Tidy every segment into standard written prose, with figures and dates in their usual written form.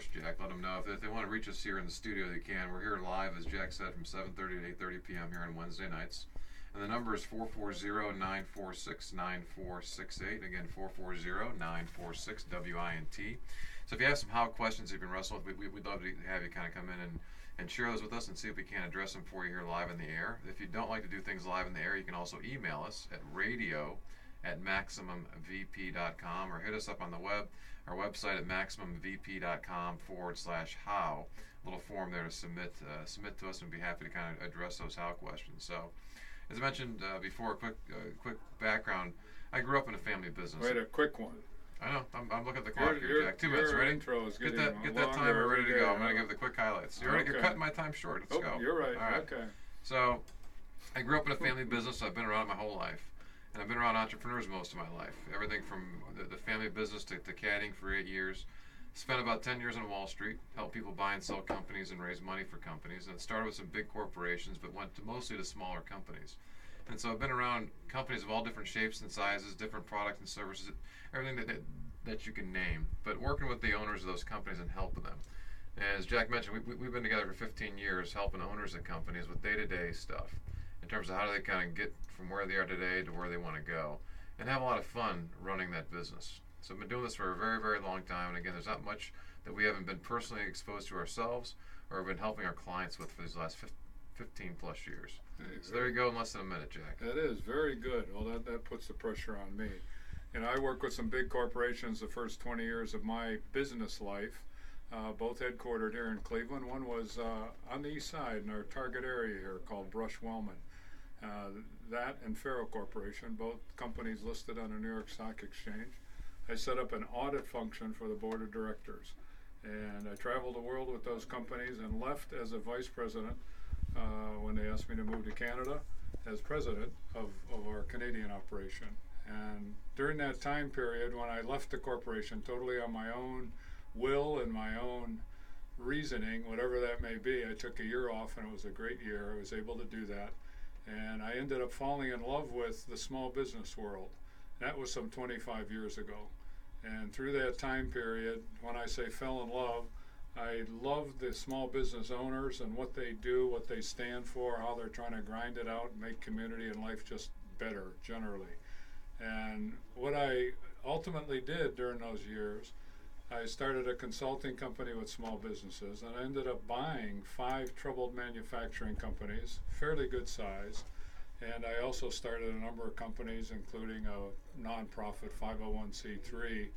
Jack. Let them know if they want to reach us here in the studio, they can. We're here live, as Jack said, from 7:30 to 8:30 p.m. here on Wednesday nights. And the number is 440-946-9468. Again, 440-946-WINT. So if you have some how questions you've been wrestling with, we'd love to have you kind of come in and share those with us and see if we can address them for you here live in the air. If you don't like to do things live in the air, you can also email us at radio@maximumvp.com or hit us up on the web, our website at maximumvp.com/how. A little form there to submit to us, and we'd be happy to kind of address those how questions. So, as I mentioned before, quick background. I grew up in a family business. Wait, a quick one. I know. I'm looking at the clock here, Jack. 2 minutes, ready? Get that timer ready to go. I'm going to give the quick highlights. You're cutting my time short. Let's go. You're right. All right. Okay. So, I grew up in a family business. I've been around it my whole life. And I've been around entrepreneurs most of my life. Everything from the family business to caddying for 8 years. Spent about 10 years on Wall Street, helped people buy and sell companies and raise money for companies. And it started with some big corporations, but went mostly to smaller companies. And so I've been around companies of all different shapes and sizes, different products and services, everything that you can name, but working with the owners of those companies and helping them. As Jack mentioned, we've been together for 15 years helping owners of companies with day-to-day stuff in terms of how do they kind of get from where they are today to where they want to go and have a lot of fun running that business. So I've been doing this for a very, very long time, and again, there's not much that we haven't been personally exposed to ourselves or been helping our clients with for these last 15 plus years. So there you go in less than a minute, Jack. That is very good. Well, that puts the pressure on me. And I worked with some big corporations the first 20 years of my business life, both headquartered here in Cleveland. One was on the east side in our target area here called Brush-Wellman. That and Faro Corporation, both companies listed on the New York Stock Exchange. I set up an audit function for the board of directors. And I traveled the world with those companies and left as a vice president when they asked me to move to Canada as president of our Canadian operation. And during that time period, when I left the corporation totally on my own will and my own reasoning, whatever that may be, I took a year off, and it was a great year. I was able to do that. And I ended up falling in love with the small business world. That was some 25 years ago. And through that time period, when I say fell in love, I love the small business owners and what they do, what they stand for, how they're trying to grind it out and make community and life just better generally. And what I ultimately did during those years, I started a consulting company with small businesses, and I ended up buying 5 troubled manufacturing companies, fairly good size. And I also started a number of companies, including a nonprofit 501c3,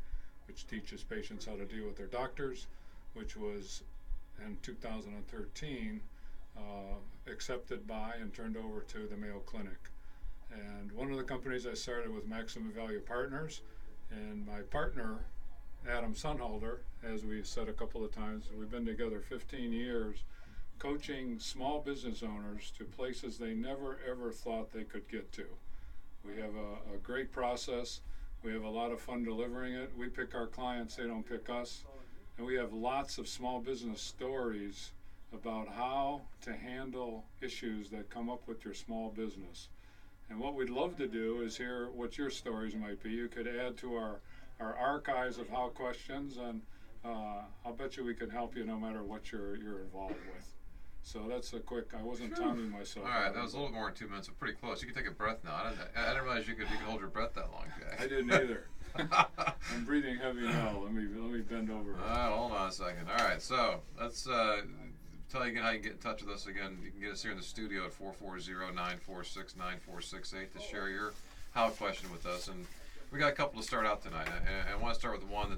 which teaches patients how to deal with their doctors, which was in 2013 accepted by and turned over to the Mayo Clinic. And one of the companies I started with Maximum Value Partners, and my partner, Adam Sonnhalter, as we said a couple of times, we've been together 15 years, coaching small business owners to places they never ever thought they could get to. We have a great process. We have a lot of fun delivering it. We pick our clients, they don't pick us. And we have lots of small business stories about how to handle issues that come up with your small business. And what we'd love to do is hear what your stories might be. You could add to our archives of how questions, and I'll bet you we can help you no matter what you're involved with. So that's a quick, I wasn't timing myself. All right, that was a little more than 2 minutes, but pretty close. You can take a breath now. I didn't realize you could hold your breath that long, Jack. I didn't either. I'm breathing heavy now. Let me bend over. All right, hold on a second. All right, so let's tell you again how you can get in touch with us. Again, you can get us here in the studio at 440-946-9468 to share your how question with us. And we got a couple to start out tonight. And I want to start with the one that